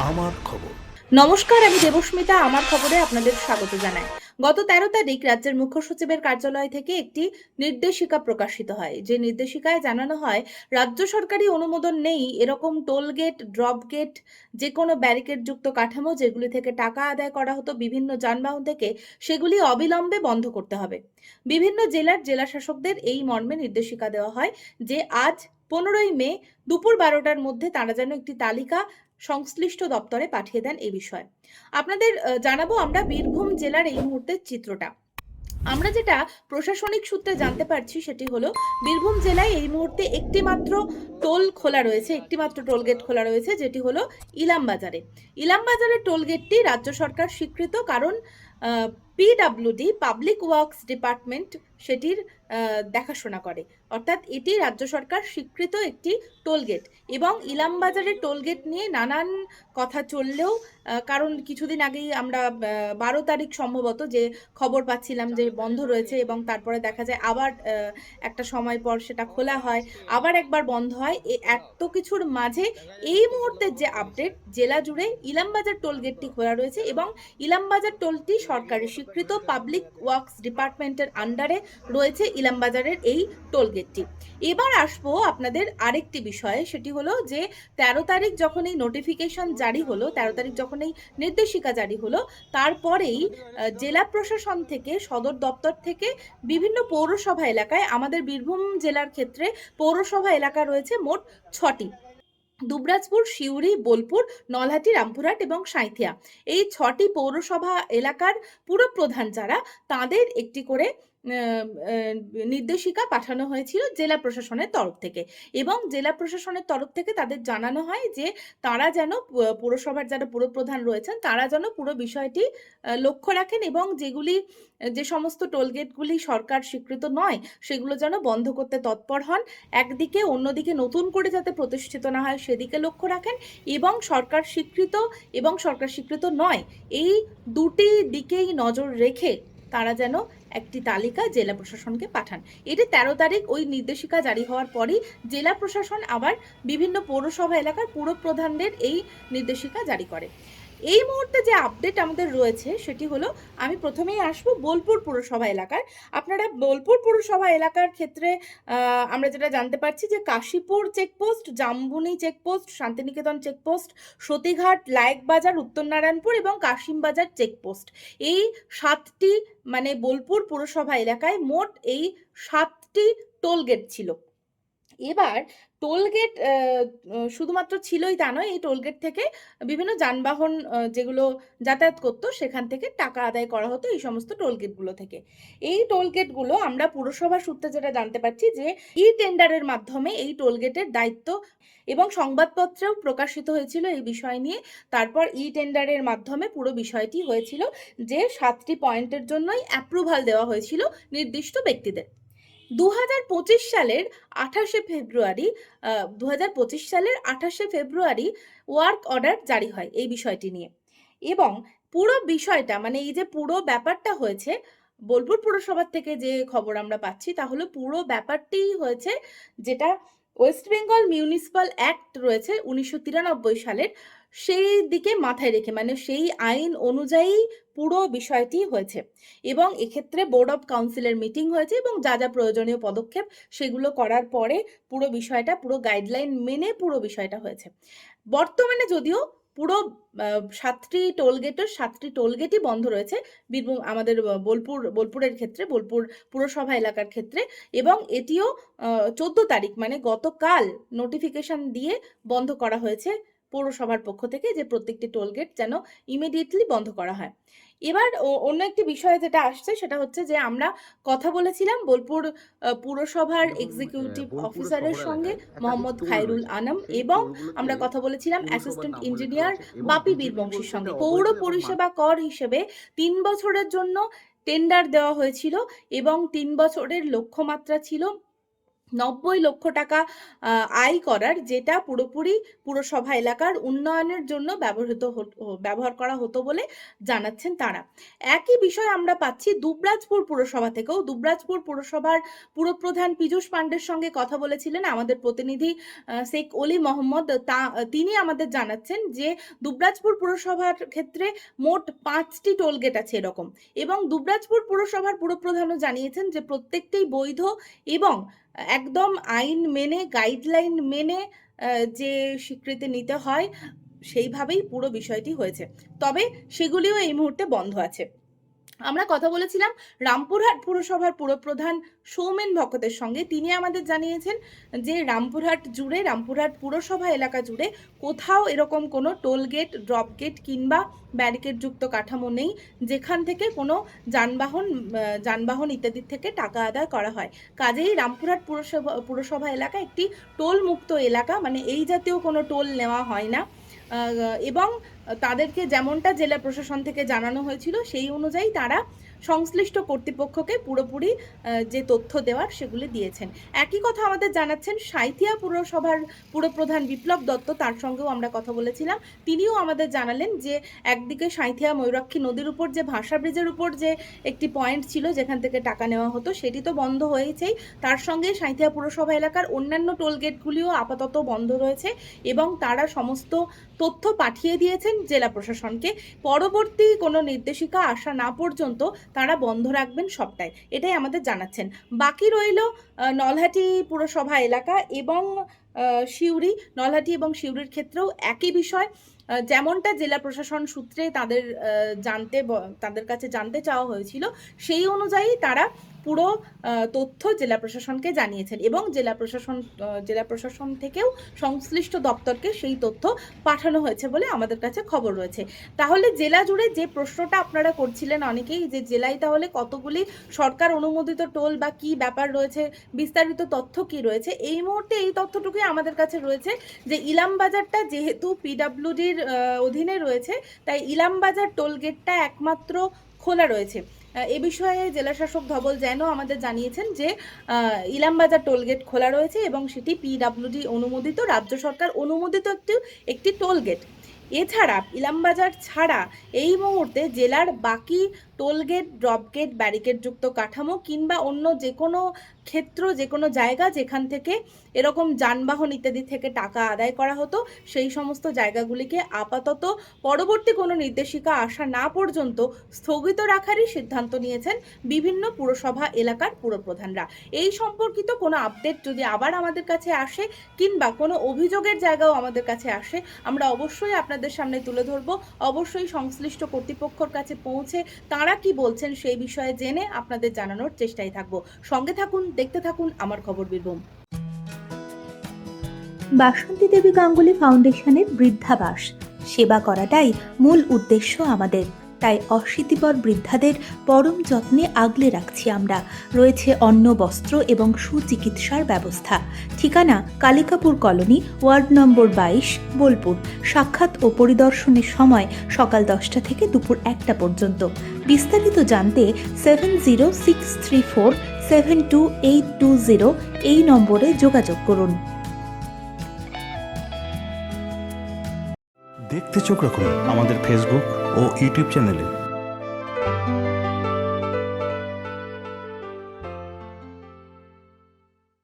আমার খবর। নমস্কার, আমি দেবস্মিতা। আমার খবরে আপনাদের স্বাগত জানাই। গত ১৩ তারিখ রাজ্যের মুখ্য সচিবের কার্যালয় থেকে একটি নির্দেশিকা প্রকাশিত হয়। যে নির্দেশিকায় জানানো হয়, রাজ্য সরকারি অনুমোদন নেই এরকম টোল গেট, ড্রপ গেট, যে কোনো ব্যারিকেড যুক্ত কাঠামো যেগুলি থেকে টাকা আদায় করা হতো বিভিন্ন যানবাহন থেকে, সেগুলি অবিলম্বে বন্ধ করতে হবে। বিভিন্ন জেলার জেলাশাসকদের এই মর্মে নির্দেশিকা দেওয়া হয় যে আজ ১৫ই মে দুপুর ১২টার মধ্যে তারা যেন একটি তালিকা সংশ্লিষ্ট দপ্তরে পাঠিয়ে দেন এই বিষয়ে। আপনাদের জানাবো আমরা বীরভূম জেলার এই মুহূর্তের চিত্রটা। আমরা যেটা প্রশাসনিক সূত্রে জানতে পারছি সেটি হলো, বীরভূম জেলায় এই মুহূর্তে একটি মাত্র টোল খোলা রয়েছে, একটি মাত্র টোল গেট খোলা রয়েছে, যেটি হলো ইলামবাজারে। ইলামবাজারের টোল গেটটি রাজ্য সরকার স্বীকৃত, কারণ পিডাব্লিউডি, পাবলিক ওয়ার্কস ডিপার্টমেন্ট, সেটির দেখাশোনা করে। অর্থাৎ এটি রাজ্য সরকার স্বীকৃত একটি টোল গেট। এবং ইলামবাজারের টোল গেট নিয়ে নানান কথা চললেও, কারণ কিছুদিন আগেই আমরা ১২ তারিখ সম্ভবত যে খবর পাচ্ছিলাম যে বন্ধ রয়েছে, এবং তারপরে দেখা যায় আবার একটা সময় পর সেটা খোলা হয়, আবার একবার বন্ধ হয়। এত কিছুর মাঝে এই মুহূর্তের যে আপডেট, জেলা জুড়ে ইলামবাজার টোল গেটটি খোলা রয়েছে এবং ইলামবাজার টোলটি সরকারি স্বীকৃত, পাবলিক ওয়ার্কস ডিপার্টমেন্টের আন্ডারে রয়েছে ইলামবাজারের এই টোল গেটটি। এবার আসবো আপনাদের আরেকটি বিষয়ে, সেটি হলো যে ১৩ তারিখ যখন এই নোটিফিকেশন জারি হলো, ১৩ তারিখ যখন এই নির্দেশিকা জারি হলো, তারপরেই জেলা প্রশাসন থেকে, সদর দপ্তর থেকে বিভিন্ন পৌরসভা এলাকায়, আমাদের বীরভূম জেলার ক্ষেত্রে পৌরসভা এলাকা রয়েছে মোট ৬টি: দুবরাজপুর, সিউড়ি, বোলপুর, নলহাটি, রামপুরহাট এবং সাঁইথিয়া। এই ৬টি পৌরসভা এলাকার পুরপ্রধান যারা, তাদের একটি করে নির্দেশিকা পাঠানো হয়েছিল জেলা প্রশাসনের তরফ থেকে। এবং জেলা প্রশাসনের তরফ থেকে তাদের জানানো হয় যে তারা যেন, পৌরসভার যারা পুরপ্রধান রয়েছেন, তারা যেন পুরো বিষয়টি লক্ষ্য রাখেন এবং যে সমস্ত টোলগেটগুলি সরকার স্বীকৃত নয়, সেগুলো যেন বন্ধ করতে তৎপর হন। একদিকে, অন্যদিকে নতুন করে যাতে প্রতিষ্ঠিত না হয় সেদিকে লক্ষ্য রাখেন, এবং সরকার স্বীকৃত এবং সরকার স্বীকৃত নয়, এই দুটি দিকেই নজর রেখে তারা যেন একটি তালিকা জেলা প্রশাসনকে পাঠান। এটি ১৩ তারিখ ওই নির্দেশিকা জারি হওয়ার পরই জেলা প্রশাসন আবার বিভিন্ন পৌরসভা এলাকার পুরপ্রধানদের এই নির্দেশিকা জারি করে। এই মুহূর্তে যে আপডেট আমাদের রয়েছে সেটি হলো, আমি প্রথমেই আসবো বোলপুর পুরসভা এলাকার। আপনারা বোলপুর পুরসভা এলাকার ক্ষেত্রে আমরা যেটা জানতে পারছি যে Kashipur checkpost, Jambuni checkpost, Shantiniketan checkpost, Satighat, Layekbazar, Uttarnarayanpur এবং কাশিমবাজার চেকপোস্ট, এই ৭টি, মানে বোলপুর পুরসভা এলাকায় মোট এই ৭টি টোল গেট ছিল। এবার টোলগেট শুধুমাত্র ছিলই তা নয়, এই টোলগেট থেকে বিভিন্ন যানবাহন যেগুলো যাতায়াত করতো, সেখান থেকে টাকা আদায় করা হতো এই সমস্ত টোলগেটগুলো থেকে। এই টোলগেটগুলো আমরা পুরসভা সূত্রে যেটা জানতে পারছি যে ই টেন্ডারের মাধ্যমে এই টোলগেটের দায়িত্ব, এবং সংবাদপত্রেও প্রকাশিত হয়েছিল এই বিষয় নিয়ে। তারপর ই টেন্ডারের মাধ্যমে পুরো বিষয়টি হয়েছিল যে ৭টি পয়েন্টের জন্যই অ্যাপ্রুভাল দেওয়া হয়েছিল নির্দিষ্ট ব্যক্তিদের। ২০২৫ সালের ২৮শে ফেব্রুয়ারি ২০২৫ সালের ২৮শে ফেব্রুয়ারি ওয়ার্ক অর্ডার জারি হয় এই বিষয়টি নিয়ে। এবং পুরো বিষয়টা, মানে এই যে পুরো ব্যাপারটা হয়েছে, বোলপুর পুরসভার থেকে যে খবর আমরা পাচ্ছি তা হলো পুরো ব্যাপারটি হয়েছে যেটা ওয়েস্ট বেঙ্গল মিউনিসিপাল অ্যাক্ট রয়েছে ১৯৯৩ সালের, সেই দিকে মাথায় রেখে, মানে সেই আইন অনুযায়ী পুরো বিষয়টি হয়েছে। এবং এক্ষেত্রে বোর্ড অফ কাউন্সিলের মিটিং হয়েছে এবং যা যা প্রয়োজনীয় পদক্ষেপ সেগুলো করার পরে পুরো বিষয়টা, পুরো গাইডলাইন মেনে পুরো বিষয়টা হয়েছে। বর্তমানে যদিও পুরো ৭টি টোলগেটের ৭টি টোলগেটই বন্ধ রয়েছে বীরভূম, আমাদের বোলপুরের ক্ষেত্রে, বোলপুর পুরসভা এলাকার ক্ষেত্রে। এবং এটিও ১৪ তারিখ, মানে গতকাল নোটিফিকেশন দিয়ে বন্ধ করা হয়েছে পৌরসভার পক্ষ থেকে, যে প্রত্যেকটি টোলগেট যেন ইমিডিয়েটলি বন্ধ করা হয়। এবার অন্য একটি বিষয় যেটা আসছে সেটা হচ্ছে যে আমরা কথা বলেছিলাম বোলপুর পুরসভার এক্সিকিউটিভ বোলপুর অফিসারের শহর সঙ্গে, এলাকায় একাধিক মোহাম্মদ টোল খায়রুল রয়েছে। আনাম, এই এবং টোলগুলোকে আমরা কথা বলেছিলাম পৌরসভার অ্যাসিস্ট্যান্ট নাম উল্লেখ করা ইঞ্জিনিয়ার হয়েছে এবং বাপি বিজেপি বীরবংশীর বলছে সঙ্গে। এটা পৌর অবৈধ এবং পরিষেবা কর হিসেবে ৩ বছরের জন্য টেন্ডার দেওয়া হয়েছিল এবং ৩ বছরের লক্ষ্যমাত্রা ছিল 90 লক্ষ টাকা আয় করার, যেটা পুরোপুরি পুরসভা এলাকার উন্নয়নের জন্য ব্যবহার করা হতো বলে জানাচ্ছেন তারা। একই বিষয় আমরা পাচ্ছি দুবরাজপুর পুরসভা থেকেও। দুবরাজপুর পুরসভার পুরপ্রধান পীযূষ পাণ্ডের সঙ্গে কথা বলেছিলেন আমাদের প্রতিনিধি শেখ অলি মোহাম্মদ। তিনি আমাদের জানাচ্ছেন যে দুবরাজপুর পুরসভার ক্ষেত্রে মোট 5টি টোলগেট আছে এরকম, এবং দুবরাজপুর পুরসভার পুরপ্রধানও জানিয়েছেন যে প্রত্যেকটি বৈধ এবং একদম আইন মেনে, গাইডলাইন মেনে যে স্বীকৃতি নিতে হয় সেইভাবেই পুরো বিষয়টি হয়েছে। তবে সেগুলিও এই মুহূর্তে বন্ধ আছে। আমরা কথা বলেছিলাম রামপুরহাট পুরসভার পুরপ্রধান সৌমেন ভকতের সঙ্গে। তিনি আমাদের জানিয়েছেন যে রামপুরহাট পুরসভা এলাকা জুড়ে কোথাও এরকম কোনো টোল গেট, ড্রপ গেট কিংবা ব্যারিকেড যুক্ত কাঠামো নেই যেখান থেকে কোনো যানবাহন ইত্যাদির থেকে টাকা আদায় করা হয়। কাজেই রামপুরহাট পুরসভা এলাকা একটি টোল মুক্ত এলাকা, মানে এই জাতীয় কোনো টোল নেওয়া হয় না। এবং তাদেরকে যেমনটা জেলা প্রশাসন থেকে জানানো হয়েছিল সেই অনুযায়ী তারা সংশ্লিষ্ট কর্তৃপক্ষকে পুরোপুরি যে তথ্য দেওয়ার সেগুলি দিয়েছেন। একই কথা আমাদের জানাচ্ছেন সাঁইথিয়া পুরসভার পুরপ্রধান বিপ্লব দত্ত, তার সঙ্গেও আমরা কথা বলেছিলাম। তিনিও আমাদের জানালেন যে একদিকে সাঁইথিয়া ময়ূরাক্ষী নদীর উপর যে ভাষা ব্রিজের উপর যে একটি পয়েন্ট ছিল যেখান থেকে টাকা নেওয়া হতো সেটি তো বন্ধ হয়েছেই, তার সঙ্গে সাঁইথিয়া পুরসভা এলাকার অন্যান্য টোলগেটগুলিও আপাতত বন্ধ রয়েছে এবং তারা সমস্ত তথ্য পাঠিয়ে দিয়েছেন জেলা প্রশাসনকে। পরবর্তী কোনো নির্দেশিকা আসা না পর্যন্ত তারা বন্ধ রাখবেন সবটাই, এটাই আমাদের জানাচ্ছেন। বাকি রইল নলহাটি পুরসভা এলাকা এবং সিউড়ি। নলহাটি এবং সিউড়ির ক্ষেত্রেও একই বিষয়, যেমনটা জেলা প্রশাসন সূত্রে তাদের কাছে জানতে চাওয়া হয়েছিল সেই অনুযায়ী তারা পুরো তথ্য জেলা প্রশাসনকে জানিয়েছেন এবং জেলা প্রশাসন থেকেও সংশ্লিষ্ট দপ্তরকে সেই তথ্য পাঠানো হয়েছে বলে আমাদের কাছে খবর রয়েছে। তাহলে জেলা জুড়ে যে প্রশ্নটা আপনারা করছিলেন অনেকেই, যে জেলায় তাহলে কতগুলি সরকার অনুমোদিত টোল বা কি ব্যাপার রয়েছে, বিস্তারিত তথ্য কি রয়েছে, এই মুহূর্তে এই তথ্যটুকুই আমাদের কাছে রয়েছে যে ইলামবাজারটা যেহেতু পিডাব্লিউডির অধীনে রয়েছে তাই ইলামবাজার টোল গেটটা একমাত্র খোলা রয়েছে। এ বিষয়ে জেলাশাসক ধবল জৈনও আমাদের জানিয়েছেন যে ইলামবাজার টোলগেট খোলা রয়েছে এবং সেটি পিডাব্লিউডি অনুমোদিত, রাজ্য সরকার অনুমোদিত একটি টোলগেট। এছাড়া ইলামবাজার ছাড়া এই মুহূর্তে জেলার বাকি টোলগেট, ড্রপগেট, ব্যারিকেড যুক্ত কাঠামো কিংবা অন্য যে কোনো ক্ষেত্র, যে কোনো জায়গা যেখান থেকে এরকম যানবাহন ইত্যাদি থেকে টাকা আদায় করা হতো সেই সমস্ত জায়গাগুলিকে আপাতত পরবর্তী কোনো নির্দেশিকা আসা না পর্যন্ত স্থগিত রাখারই সিদ্ধান্ত নিয়েছেন বিভিন্ন পুরসভা এলাকার পুরপ্রধানরা। এই সম্পর্কিত কোনো আপডেট যদি আবার আমাদের কাছে আসে কিংবা কোনো অভিযোগের জায়গাও আমাদের কাছে আসে আমরা অবশ্যই আপনাদের সামনে তুলে ধরবো। অবশ্যই সংশ্লিষ্ট কর্তৃপক্ষের কাছে পৌঁছে তারা কি বলছেন সেই বিষয়ে জেনে আপনাদের জানানোর চেষ্টায় থাকবো। সঙ্গে থাকুন, দেখতে থাকুন আমার খবর বীরভূম। বাসন্তী দেবী গাঙ্গুলি ফাউন্ডেশনের বৃদ্ধাবাস সেবা করাটাই মূল উদ্দেশ্য আমাদের, তাই অশীতিপর বৃদ্ধাদের পরম যত্নে আগলে রাখছি আমরা। রয়েছে অন্ন, বস্ত্র এবং সুচিকিৎসার ব্যবস্থা। ঠিকানা Kalikapur colony, ward number 22, Bolpur. সাক্ষাৎ ও পরিদর্শনের সময় সকাল 10টা থেকে দুপুর 1টা পর্যন্ত। বিস্তারিত জানতে 7063472820 এই নম্বরে যোগাযোগ করুন। দেখতে চোখ রাখুন আমাদের ফেসবুক ও ইউটিউব চ্যানেলে।